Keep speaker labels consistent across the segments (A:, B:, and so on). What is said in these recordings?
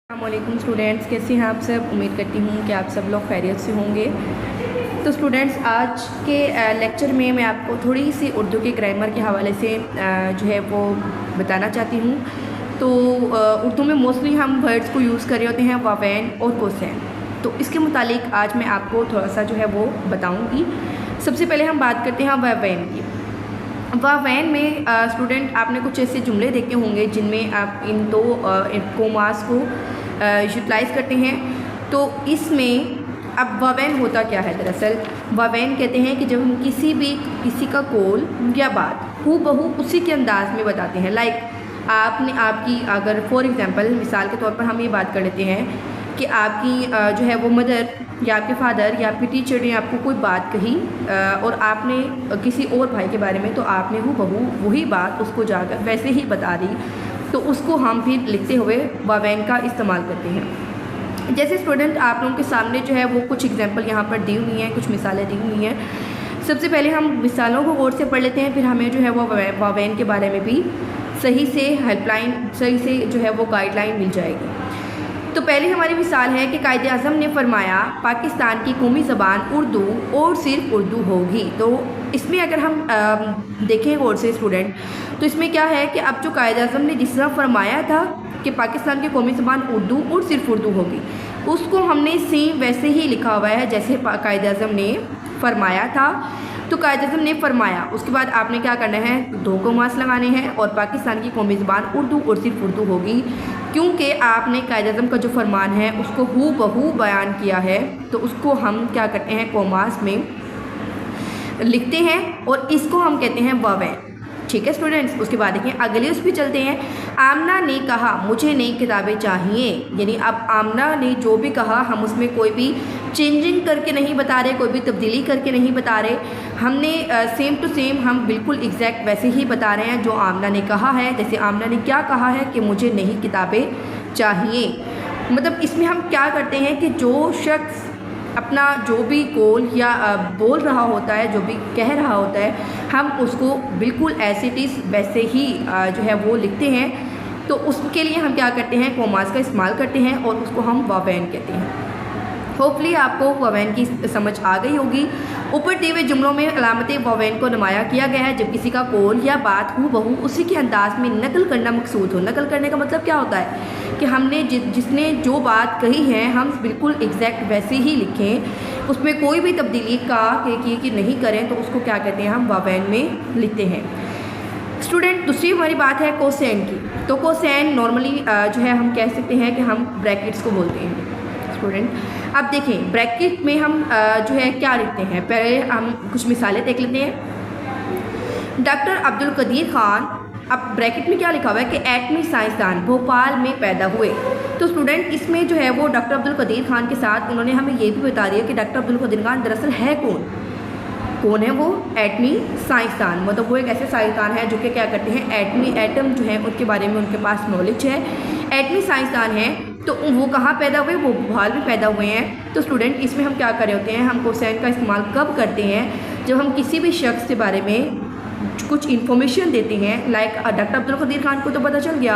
A: अस्सलामुअलैकुम स्टूडेंट्स, कैसे हैं आप सब। उम्मीद करती हूँ कि आप सब लोग खैरियत से होंगे। तो स्टूडेंट्स, आज के लेक्चर में मैं आपको थोड़ी सी उर्दू के ग्रामर के हवाले से जो है वो बताना चाहती हूँ। तो उर्दू में मोस्टली हम वर्ड्स को यूज़ कर रहे होते हैं वावैन और कोसैन। तो इसके मुतालिक आज मैं आपको थोड़ा सा जो है वो बताऊँगी। सबसे पहले हम बात करते हैं वावैन की। वावैन में स्टूडेंट आपने कुछ ऐसे जुमले देखे होंगे जिनमें आप इन दो कोमास को यूटिलाइज़ करते हैं। तो इसमें अब वावैन होता क्या है, दरअसल वावैन कहते हैं कि जब हम किसी का कौल या बात हू बहू उसी के अंदाज में बताते हैं। लाइक आपकी अगर फॉर एग्ज़ाम्पल मिसाल के तौर पर हम ये बात कर लेते हैं कि आपकी जो है वो मदर या आपके फादर या आपके टीचर ने आपको कोई बात कही और आपने किसी और भाई के बारे में, तो आपने हूबहू वही बात उसको जाकर वैसे ही बता दी, तो उसको हम फिर लिखते हुए वावैन का इस्तेमाल करते हैं। जैसे स्टूडेंट आप लोगों के सामने जो है वो कुछ एग्जांपल यहाँ पर दी हुई हैं, कुछ मिसालें दी हुई हैं। सबसे पहले हम मिसालों को गौर से पढ़ लेते हैं, फिर हमें जो है वो वावैन के बारे में भी सही से जो है वो गाइडलाइन मिल जाएगी। तो पहली हमारी मिसाल है कि कायदे आज़म ने फरमाया पाकिस्तान की कौमी ज़बान उर्दू और सिर्फ उर्दू होगी। तो इसमें अगर हम देखें गौर से स्टूडेंट, तो इसमें क्या है कि अब जो कायदे आज़म ने जिस तरह फरमाया था कि पाकिस्तान की कौमी ज़बान उर्दू और सिर्फ उर्दू होगी, उसको हमने सेम वैसे ही लिखा हुआ है जैसे कायदे आज़म ने फरमाया था। तो कायदे आज़म ने फरमाया, उसके बाद आपने क्या करना है, दो कोमास लगाने हैं और पाकिस्तान की कौमी ज़बान उर्दू और सिर्फ उर्दू होगी। क्योंकि आपने कायदे आज़म का जो फरमान है उसको हू बहू बयान किया है, तो उसको हम क्या करते हैं, कोमास में लिखते हैं और इसको हम कहते हैं वावैन। ठीक है स्टूडेंट्स। उसके बाद देखें अगले उस पर चलते हैं। आमना ने कहा मुझे नई किताबें चाहिए, यानी अब आमना ने जो भी कहा हम उसमें कोई भी चेंजिंग करके नहीं बता रहे, कोई भी तब्दीली करके नहीं बता रहे, हमने सेम टू सेम हम बिल्कुल एग्जैक्ट वैसे ही बता रहे हैं जो आमना ने कहा है। जैसे आमना ने क्या कहा है कि मुझे नई किताबें चाहिए, मतलब इसमें हम क्या करते हैं कि जो शख्स अपना जो भी कौल या बोल रहा होता है, जो भी कह रहा होता है, हम उसको बिल्कुल एज इट इज़ वैसे ही जो है वो लिखते हैं। तो उसके लिए हम क्या करते हैं, कोमास का इस्तेमाल करते हैं और उसको हम वावैन कहते हैं। होपफुली आपको वावैन की समझ आ गई होगी। ऊपर दिए हुए जुमलों में अलामत वावैन को नुमाया किया गया है जब किसी का कौल या बात हूबहू उसी के अंदाज में नकल करना मकसूद हो। नकल करने का मतलब क्या होता है कि हमने जिसने जो बात कही है हम बिल्कुल एग्जैक्ट वैसे ही लिखें, उसमें कोई भी तब्दीली की नहीं करें, तो उसको क्या कहते हैं, हम वावैन में लिखते हैं। स्टूडेंट, दूसरी हमारी बात है कोसैन की। तो कोसैन नॉर्मली जो है हम कह सकते हैं कि हम ब्रैकेट्स को बोलते हैं। स्टूडेंट, अब देखें ब्रैकेट में हम जो है क्या लिखते हैं, पहले हम कुछ मिसालें देख लेते हैं। डॉक्टर अब्दुल कदीर खान, अब ब्रैकेट में क्या लिखा हुआ है कि एटमी साइंसदान भोपाल में पैदा हुए। तो स्टूडेंट इसमें जो है वो डॉक्टर अब्दुल कदीर खान के साथ उन्होंने हमें ये भी बता दिया कि डॉक्टर अब्दुल कदीर खान दरअसल है कौन है वो, एटमी साइंसदान। मतलब वो एक ऐसे साइंसदान है जो कि क्या करते हैं, एटम जो है उनके बारे में उनके पास नॉलेज है, एटमी साइंसदान है। तो वो कहाँ पैदा हुए, वो भोपाल में पैदा हुए हैं। तो स्टूडेंट इसमें हम क्या कर रहे होते हैं, हम कोसैन का इस्तेमाल कब करते हैं, जब हम किसी भी शख्स के बारे में कुछ इन्फॉर्मेशन देते हैं। लाइक डॉक्टर अब्दुल कदीर खान को तो पता चल गया,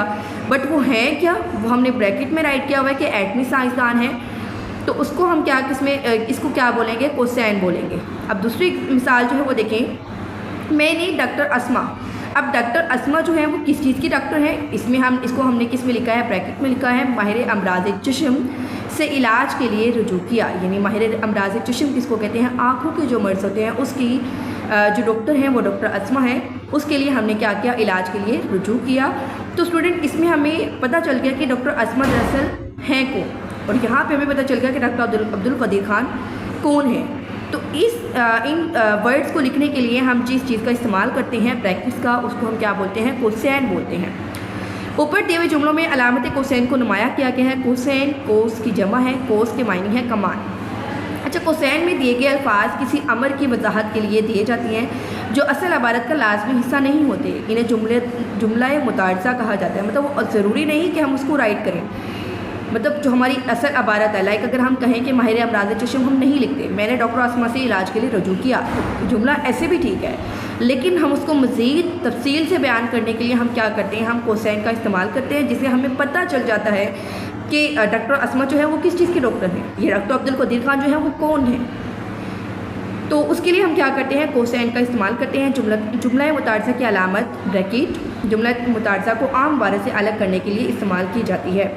A: बट वो हैं क्या, वो हमने ब्रैकेट में राइट किया हुआ है कि एटमी साइंसदान है, तो उसको हम क्या इसको क्या बोलेंगे, कोसैन बोलेंगे। अब दूसरी मिसाल जो है वो देखें, मैंने डॉक्टर अस्मा। अब डॉक्टर अस्मा जो है वो किस चीज़ की डॉक्टर है, इसमें हमने किस में लिखा है, ब्रैकेट में लिखा है माहिर अमराज चश्म से इलाज के लिए रुजू किया। यानी माहिर अमराज चश्म किसको कहते हैं, आँखों के जो मर्ज़ होते हैं उसकी जो डॉक्टर हैं वो डॉक्टर अस्मा है, उसके लिए हमने क्या किया, इलाज के लिए रुजू किया। तो स्टूडेंट इसमें हमें पता चल गया कि डॉक्टर अस्मा दरअसल हैं कौन, और यहाँ पे हमें पता चल गया कि डॉक्टर अब्दुल कदीर खान कौन है। तो इन वर्ड्स को लिखने के लिए हम जिस चीज़ का इस्तेमाल करते हैं ब्रैकेट्स का, उसको हम क्या बोलते हैं, कोसैन बोलते हैं। ऊपर दिए हुए जुमलों में अलामत कोसैन को नुमाया किया गया है। कोसैन कोस की जमा है, कोस के मायने है कमान। अच्छा, कोसैन में दिए गए अल्फाज किसी अमर की वजाहत के लिए दिए जाती हैं जो असल इबारत का लाजमी हिस्सा नहीं होते। इन्हें जुमला मुतारज़ा कहा जाता है। मतलब वो ज़रूरी नहीं कि हम उसको राइट करें, मतलब जो हमारी असल इबारत है। लाइक अगर हम कहें कि माहिर अमराज चश्म, हम नहीं लिखते मैंने डॉक्टर अस्मा से इलाज के लिए रुजू किया, जुमला ऐसे भी ठीक है, लेकिन हम उसको मज़ीद तफसील से बयान करने के लिए हम क्या करते हैं, हम कोसैन का इस्तेमाल करते हैं, जिससे हमें पता चल जाता है कि डॉक्टर असमत जो है वो किस चीज़ के डॉक्टर हैं, ये डॉक्टर अब्दुल कदीर खान जो है वो कौन है। तो उसके लिए हम क्या करते हैं, कोसैन का इस्तेमाल करते हैं। जुमला मुतारज़ा की अलामत ब्रैकेट जुमला मुतारज़ा को आम इबारत से अलग करने के लिए इस्तेमाल की जाती है।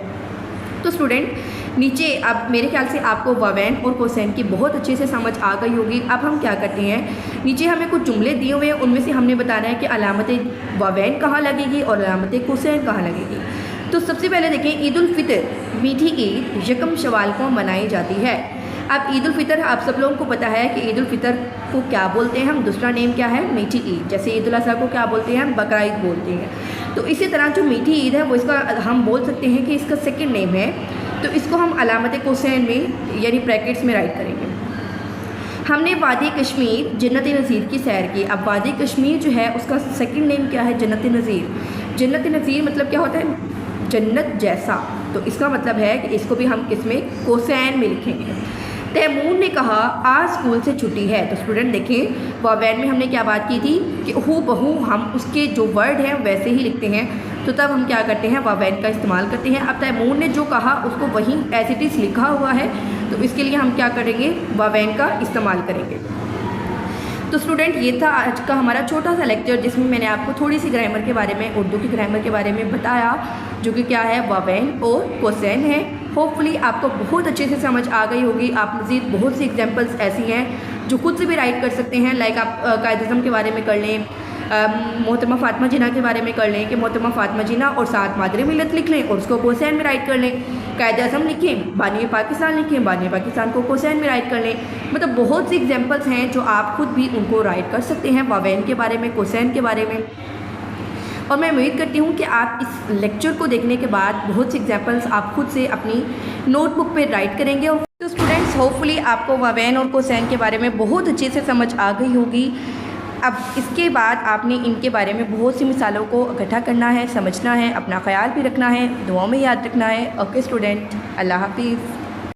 A: तो स्टूडेंट नीचे अब मेरे ख्याल से आपको वावैन और कोसैन की बहुत अच्छे से समझ आ गई होगी। अब हम क्या करते हैं, नीचे हमें कुछ जुमले दिए हुए हैं, उनमें से हमने बताना है कि अलामत वावैन कहाँ लगेगी और अलामत कोसैन कहाँ लगेगी। तो सबसे पहले देखें, ईद उल फितर मीठी ईद यकम शवाल को मनाई जाती है। अब ईद उल फितर आप सब लोगों को पता है कि ईद उल फितर को क्या बोलते हैं हम, दूसरा नेम क्या है, मीठी ईद। जैसे ईद उल अज़हा को क्या बोलते हैं हम, बकरा ईद बोलते हैं। तो इसी तरह जो मीठी ईद है वो इसका हम बोल सकते हैं कि इसका सेकंड नेम है। तो इसको हम अलामत कोसैन में यानी ब्रैकेट्स में राइट करेंगे। हमने वादी कश्मीर जन्नत नज़ीर की सैर की। अब वादी कश्मीर जो है उसका सेकंड नेम क्या है, जन्नत नज़ीर। जन्नत नज़ीर मतलब क्या होता है, जन्नत जैसा। तो इसका मतलब है कि इसको भी हम किसमें, कोसैन में लिखेंगे। तैमूर ने कहा आज स्कूल से छुट्टी है। तो स्टूडेंट देखें वावैन में हमने क्या बात की थी कि हू बहू हम उसके जो वर्ड हैं वैसे ही लिखते हैं। तो तब हम क्या करते हैं, वावैन का इस्तेमाल करते हैं। अब तैमूर ने जो कहा उसको वहीं एज इट इज़ लिखा हुआ है, तो इसके लिए हम क्या करेंगे, वावैन का इस्तेमाल करेंगे। तो स्टूडेंट ये था आज का हमारा छोटा सा लेक्चर, जिसमें मैंने आपको थोड़ी सी ग्रामर के बारे में, उर्दू की ग्रामर के बारे में बताया, जो कि क्या है, वावैन और कोसैन है। होपफुली आपको बहुत अच्छे से समझ आ गई होगी। आप मज़ीद बहुत सी एग्जांपल्स ऐसी हैं जो खुद से भी राइट कर सकते हैं। लाइक आप कायद-ए-आज़म के बारे में कर लें, मोहतरमा फ़ातिमा जिन्ना के बारे में कर लें कि मोहतरमा फ़ातिमा जिन्ना और साथ मादरे मिलत लिख लें और उसको कोसैन में राइट कर लें। कायद-ए-आज़म लिखें, बानी पाकिस्तान लिखें, बानी पाकिस्तान को कोसैन में राइट कर लें। मतलब बहुत सी एग्जांपल्स हैं जो आप खुद भी उनको राइट कर सकते हैं, वावैन के बारे में, कोसैन के बारे में। और मैं उम्मीद करती हूँ कि आप इस लेक्चर को देखने के बाद बहुत सी एग्जांपल्स आप खुद से अपनी नोटबुक पे राइट करेंगे। और तो स्टूडेंट्स होपफुली आपको वावैन और कोसैन के बारे में बहुत अच्छे से समझ आ गई होगी। अब इसके बाद आपने इनके बारे में बहुत सी मिसालों को इकट्ठा करना है, समझना है, अपना ख्याल भी रखना है, दुआओं में याद रखना है। ओके स्टूडेंट, अल्लाह हाफिज़।